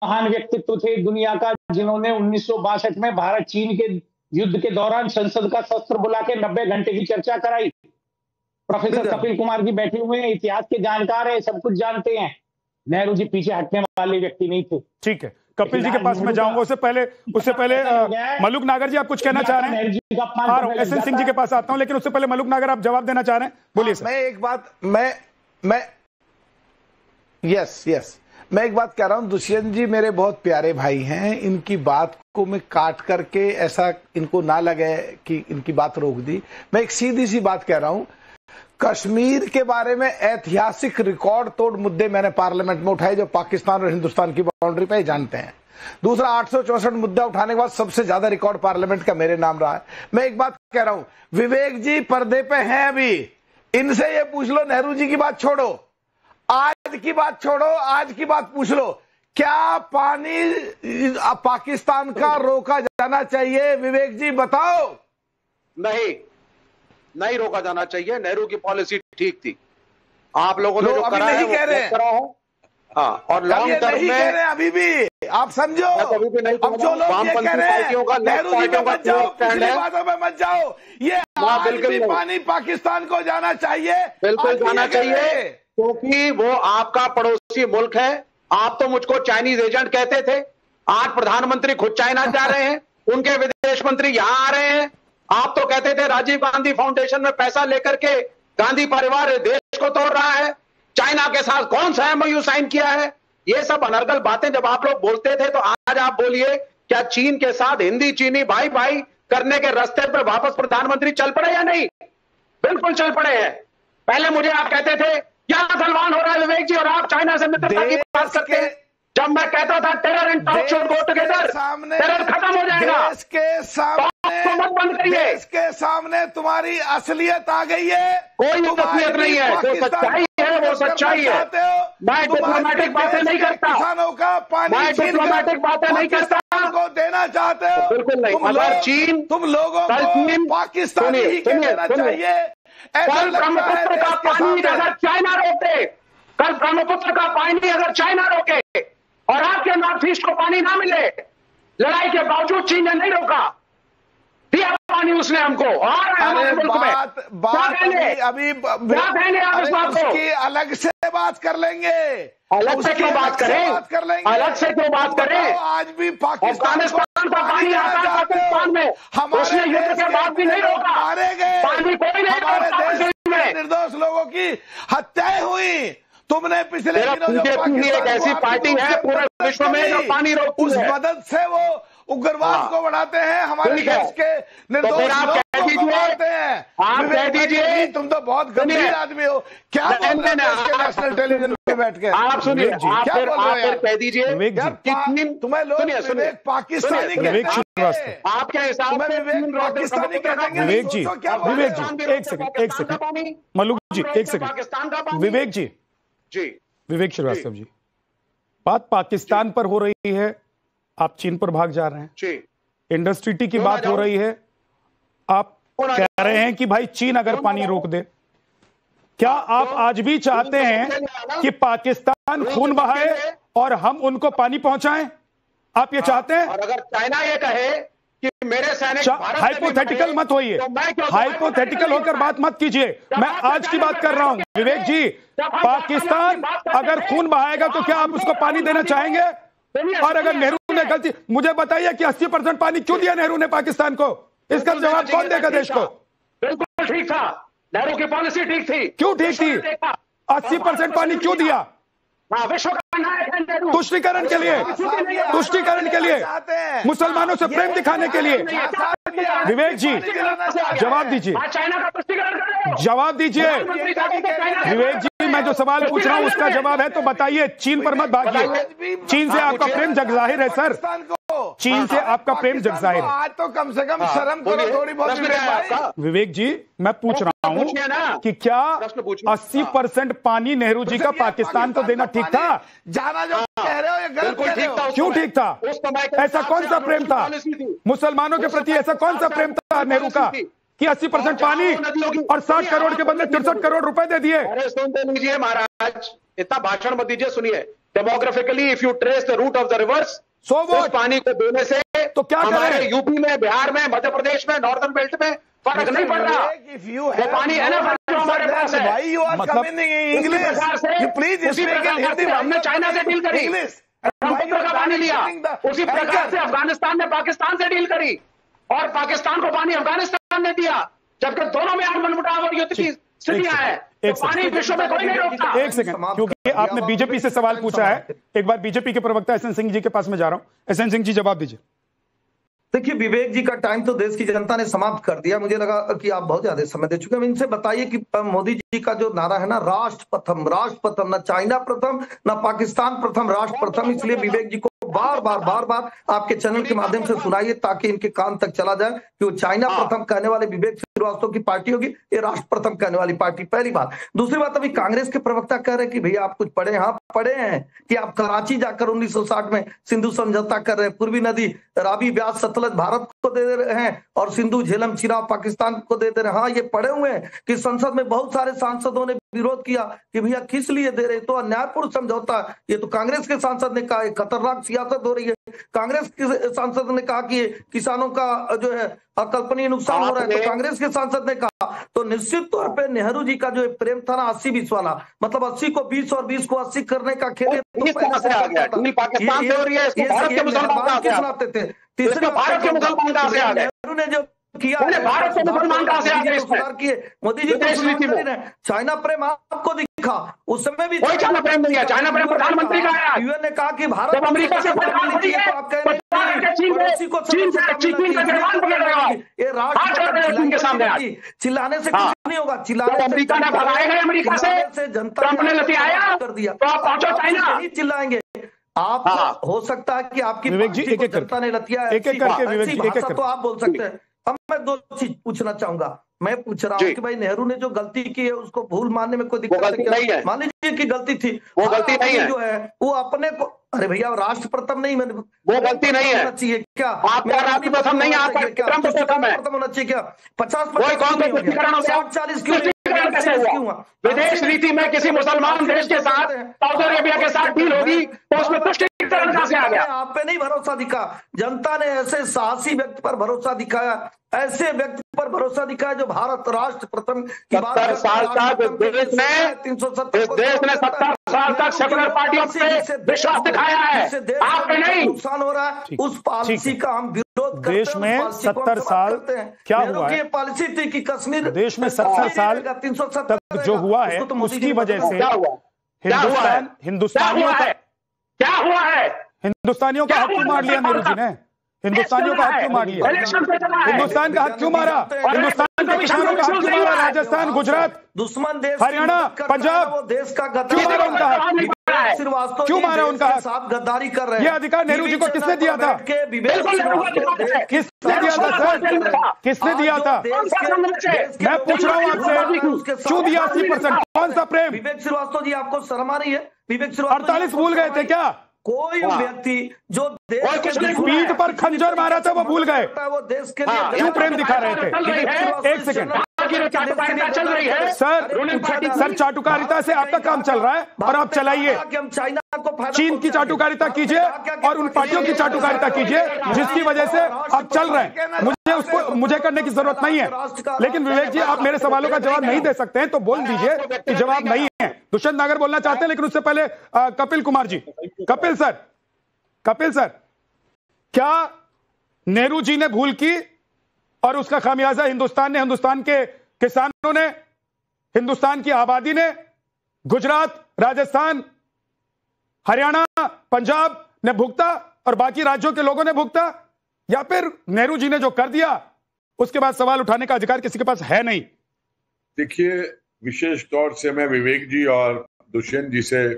महान व्यक्तित्व थे दुनिया का, जिन्होंने 1962 में भारत चीन के युद्ध के दौरान संसद का सत्र बुला के 90 घंटे की चर्चा कराई। प्रोफेसर कपिल कुमार जी बैठे हुए हैं, इतिहास के जानकार है, सब कुछ जानते हैं। नेहरू जी पीछे हटने वाले व्यक्ति नहीं थे। ठीक है, कपिल जी के पास मैं जाऊंगा, उससे पहले मलुक नागर जी आप कुछ कहना चाह रहे हैं? एसएन सिंह जी के पास आता हूं, लेकिन उससे पहले मलुक नागर आप जवाब देना चाह रहे हैं, बोलिए सर। मैं एक बात कह रहा हूं, दुष्यंत जी मेरे बहुत प्यारे भाई हैं, इनकी बात को मैं काट करके ऐसा इनको ना लगे कि इनकी बात रोक दी। मैं एक सीधी सी बात कह रहा हूं, कश्मीर के बारे में ऐतिहासिक रिकॉर्ड तोड़ मुद्दे मैंने पार्लियामेंट में उठाए जो पाकिस्तान और हिंदुस्तान की बाउंड्री पे जानते हैं। दूसरा, 864 मुद्दा उठाने के बाद सबसे ज्यादा रिकॉर्ड पार्लियामेंट का मेरे नाम रहा है। मैं एक बात कह रहा हूं, विवेक जी पर्दे पे हैं अभी, इनसे ये पूछ लो, नेहरू जी की बात छोड़ो, आज की बात छोड़ो, आज की बात पूछ लो, क्या पानी पाकिस्तान का रोका जाना चाहिए? विवेक जी बताओ। नहीं रोका जाना चाहिए, नेहरू की पॉलिसी ठीक थी। आप लोगों ने जो करा है वो करा हो। हाँ, और लॉन्ग टर्म में अभी भी आप समझो, अभी भी नहीं, अब जो लोग ये कह रहे हैं नेहरू जी पे मत जाओ, पिछली बातों पे मत जाओ, ये आज भी पानी पाकिस्तान को जाना चाहिए, बिल्कुल जाना चाहिए, क्योंकि वो आपका पड़ोसी मुल्क है। आप तो मुझको चाइनीज एजेंट कहते थे, आज प्रधानमंत्री खुद चाइना जा रहे हैं, उनके विदेश मंत्री यहां आ रहे हैं। आप तो कहते थे राजीव गांधी फाउंडेशन में पैसा लेकर के गांधी परिवार देश को तोड़ रहा है, चाइना के साथ कौन सा एमओयू साइन किया है? ये सब अनर्गल बातें जब आप लोग बोलते थे, तो आज आप बोलिए, क्या चीन के साथ हिंदी चीनी भाई भाई करने के रास्ते पर वापस प्रधानमंत्री चल पड़े या नहीं? बिल्कुल चल पड़े हैं। पहले मुझे आप कहते थे क्या सलमान हो रहा है विवेक जी, और आप चाइना से मित्रता की बात करते हैं। जब मैं कहता था terror and talk should go together, terror खत्म हो जाएगा। देश के सामने तुम्हारी असलियत आ गई है, कोई असलियत नहीं है, जो सच्चाई है वो सच्चाई है। मैं डिप्लोमेटिक बातें नहीं करता, किसानों का पानी, मैं डिप्लोमेटिक बातें नहीं करता, को देना चाहते हो? बिल्कुल नहीं। अगर चीन, तुम लोगों को पाकिस्तान ही देना चाहिए। कल ब्रह्मपुत्र का पानी अगर चाइना रोके, कल ब्रह्मपुत्र का पानी अगर चाइना रोके और आपके नॉर्थ ईस्ट को पानी ना मिले, लड़ाई के बावजूद चीन ने नहीं रोका, दिया पानी उसने हमको, और हमारे मुल्क में अभी उसकी अलग से बात कर लेंगे, अलग से क्यों बात करें, अलग से क्यों बात करें? आज भी पाकिस्तान का पानी आता है पाकिस्तान में, उसने युद्ध के बाद भी नहीं रोका, मारे गए, पानी कोई नहीं रोका, निर्दोष लोगों की हत्याएं हुई। तुमने पिछले दिनों एक ऐसी पार्टी है पूरे विश्व में जो पानी रोकती है, उस मदद से वो उग्रवाद को बढ़ाते हैं, हमारे देश के निर्दोष लोगों को मारते हैं। आप कह दीजिए, तुम तो बहुत गंभीर आदमी हो, क्या बोल रहे हैं नेशनल टेलीविजन पे बैठ के? आप सुनिए, क्या बोल रहे हैं, कह दीजिए, तुम्हें लोग विवेक पाकिस्तानी कहते हैं, आपके हिसाब से विवेक पाकिस्तानी कहते हैं। विवेक जी, एक सेकंड, मलुक जी एक सेकंड, विवेक जी, विवेक श्रीवास्तव जी, बात पाकिस्तान पर हो रही है, आप चीन पर भाग जा रहे हैं। इंडस्ट्री की बात हो रही है, आप कह रहे हैं कि भाई चीन अगर पानी रोक दे, क्या आप आज भी चाहते हैं कि पाकिस्तान खून बहाए और हम उनको पानी पहुंचाएं? आप ये चाहते हैं? और अगर चाइना ये कहे कि मेरे सैनिक हाइपोथेटिकल मत होइए, हाइपोथेटिकल होकर बात मत कीजिए, मैं आज की बात कर रहा हूं। विवेक जी, पाकिस्तान अगर खून बहाएगा तो क्या आप उसको पानी देना चाहेंगे? और अगर नेहरू ने गलती, मुझे बताइए कि 80% पानी क्यों दिया नेहरू ने पाकिस्तान को? इसका जवाब कौन देगा देश को? बिल्कुल ठीक था, नेहरू की पॉलिसी ठीक थी। क्यों ठीक थी? 80% पानी क्यों दिया? विश्व का नायक है नेहरू, तुष्टीकरण के लिए, तुष्टीकरण के लिए, मुसलमानों से प्रेम दिखाने के लिए। विवेक जी जवाब दीजिए, जवाब दीजिए। विवेक जी, मैं जो सवाल पूछ रहा हूं उसका जवाब है तो बताइए। चीन पर मत भागिए, चीन से आपका प्रेम जग जाहिर है सर, चीन से आपका प्रेम जग जाहिर है। आज तो कम से कम शर्म करो थोड़ी बहुत। विवेक जी, मैं पूछ रहा हूं कि क्या 80% पानी नेहरू जी का पाकिस्तान को देना ठीक था? जाना जो कह रहे हो ये गलत कह रहे हो। क्यों ठीक था? ऐसा कौन सा प्रेम था मुसलमानों के प्रति? ऐसा कौन सा प्रेम था नेहरू का कि 80% पानी और 60 करोड़ के बदले 63 करोड़ रुपए दे दिए? अरे सुनते लीजिए महाराज, इतना भाषण मत दीजिए, सुनिए। Demographically if you trace the root of the rivers, इस पानी को देने से तो क्या हमारे यूपी में, बिहार में, मध्य प्रदेश में, नॉर्दर्न बेल्ट में फर्क नहीं पड़ रहा। वो पानी है ना जो हमारे पास है। हमने चाइना से डील करी, ब्रह्मपुत्र का पानी लिया, उसी प्रकार से अफगानिस्तान ने पाकिस्तान से डील करी और पाकिस्तान को पानी अफगानिस्तान ने दिया, जबकि दोनों में आज मनमुटाव और युद्ध की स्थितियां है। तो पानी विश्व में कोई नहीं रोकता। एक सेकंड, क्योंकि आपने बीजेपी से सवाल पूछा है, एक बार बीजेपी के प्रवक्ता एसएन सिंह जी के पास में जा रहा हूं। एसएन सिंह जी जवाब दीजिए। देखिए, विवेक जी का टाइम तो देश की जनता ने समाप्त कर दिया। मुझे लगा कि आप बहुत ज्यादा समय दे चुके हैं। इनसे बताइए कि मोदी जी का जो नारा है ना, राष्ट्र प्रथम, ना चाइना प्रथम, ना पाकिस्तान प्रथम, राष्ट्र प्रथम। इसलिए विवेक जी को बार बार आपके चैनल के माध्यम से सुनाइए ताकि इनके कान तक चला जाए कि वो चाइना प्रथम कहने वाले विवेक श्रीवास्तव की पार्टी होगी, ये राष्ट्र प्रथम कहने वाली पार्टी। पहली बात। दूसरी बात, अभी कांग्रेस के प्रवक्ता कह रहे हैं कि भैया आप कुछ पढ़े। हाँ, पढ़े हैं कि आप कराची जाकर 1960 में सिंधु समझौता कर रहे हैं, पूर्वी नदी रावी, ब्यास, सतलज भारत को दे रहे हैं और सिंधु, झेलम, चिनाब पाकिस्तान को दे रहे हैं। हाँ, ये पढ़े हुए हैं कि संसद में बहुत सारे सांसदों ने विरोध किया कि भैया किस लिए दे रहे, तो अन्यायपूर्ण समझौता। ये तो कांग्रेस के सांसद ने कहा खतरनाक सियासत हो रही है। कांग्रेस के सांसद ने कहा कि किसानों का जो है अकल्पनीय नुकसान हो रहा है, तो कांग्रेस के सांसद ने कहा। तो निश्चित तौर पे नेहरू जी का जो प्रेम था ना 80-20 वाला, मतलब 80 को 20 और 20से 80 करने का खेल थे। तीसरे भारत के मुसलमान कहां से आ गए? नेहरू ने जो किया, भारत के मुसलमान कहां से आ गए? सुधार किए मोदी जी को। चाइना प्रेम आपको दिखा, उस समय भी कोई चाइना प्रेम नहीं है। चाइना प्रेम प्रधानमंत्री का है। यूएन ने कहा कि भारत जब अमेरिका से प्रधानमंत्री है, आप कह रहे हैं ये राष्ट्र के सामने चिल्लाने से कुछ नहीं होगा। चिल्लाने अमेरिका ने भगाए गए, अमेरिका से जनता ने लतियाया कर दिया, तो आप पहुंचो चाइना नहीं चिल्लाएंगे आप। हो सकता है कि आपकी जनता ने लतिया भाषा तो आप बोल सकते हैं। अब मैं दो चीज पूछना चाहूंगा। मैं पूछ रहा हूँ कि भाई नेहरू ने जो गलती की है उसको भूल मानने में कोई दिक्कत नहीं है। मान लीजिए कि गलती थी, वो गलती नहीं है जो है वो अपने को, अरे भैया राष्ट्र प्रथम नहीं, मैंने वो गलती नहीं है चाहिए क्या? आपका राष्ट्र प्रथम नहीं, आपका ट्रम्प प्रथम होना चाहिए क्या? 50-50 क्यों? विदेश नीति में किसी मुसलमान देश के साथ, सऊदी अरेबिया के साथ डील होगी तो उसमें तुष्टिकरण कहां से आ गया? आप पे नहीं भरोसा दिखा, जनता ने ऐसे साहसी व्यक्ति पर भरोसा दिखाया, ऐसे व्यक्ति पर भरोसा दिखाया जो भारत राष्ट्र प्रथम की बात। 70 साल तक देश ने 70 साल तक सेकुलर पार्टियों पे विश्वास दिखाया है, आपने नहीं। नुकसान हो रहा है, उस पॉलिसी का हम विरोध करते हैं। देश में 70 साल क्या हुआ है? पॉलिसी थी कि कश्मीर देश में 70 साल तक जो हुआ है उसकी वजह से हिंदुस्तानियों का हक क्यों मार लिया नेहरू जी ने? हिंदुस्तानियों का हक क्यों मार लिया? हिंदुस्तान का हक क्यों मारा? हिंदुस्तान के किसानों का हक क्यों मारा? राजस्थान, गुजरात, दुश्मन देश, हरियाणा, पंजाब, वो देश का क्यों मारा उनका हक? क्यों मारा उनका हक? साथ गद्दारी कर रहे हैं। ये अधिकार नेहरू जी को किसने दिया था? किसने दिया था सर? किसने दिया था? मैं पूछ रहा हूँ आपसे, क्यों दिया 80%? कौन सा प्रेम? विवेक श्रीवास्तव जी, आपको शर्म आ रही है? विवेक श्रीवास्तव 48 भूल गए थे क्या? कोई व्यक्ति जो देश के पीठ पर खंजर मारा था वो भूल गए, वो देश के लिए क्यों प्रेम दिखा रहे थे? एक सेकंड चल रही है सर चाटुकारिता से आपका काम चल रहा है और आप चलाइए। चीन की चाटुकारिता कीजिए और उन पार्टियों की चाटुकारिता कीजिए जिसकी वजह से आप चल रहे हैं। मुझे करने की जरूरत नहीं है, लेकिन विवेक जी आप मेरे सवालों का जवाब नहीं दे सकते हैं तो बोल दीजिए कि जवाब नहीं है। दुष्यंत नागर बोलना चाहते हैं, लेकिन उससे पहले कपिल कुमार जी। कपिल सर, क्या नेहरू जी ने भूल की और उसका खामियाजा हिंदुस्तान ने, हिंदुस्तान के किसानों ने, हिंदुस्तान की आबादी ने, गुजरात, राजस्थान, हरियाणा, पंजाब ने भुगता और बाकी राज्यों के लोगों ने भुगता, या फिर नेहरू जी ने जो कर दिया उसके बाद सवाल उठाने का अधिकार किसी के पास है नहीं? देखिए, विशेष तौर से मैं विवेक जी और दुष्यंत जी से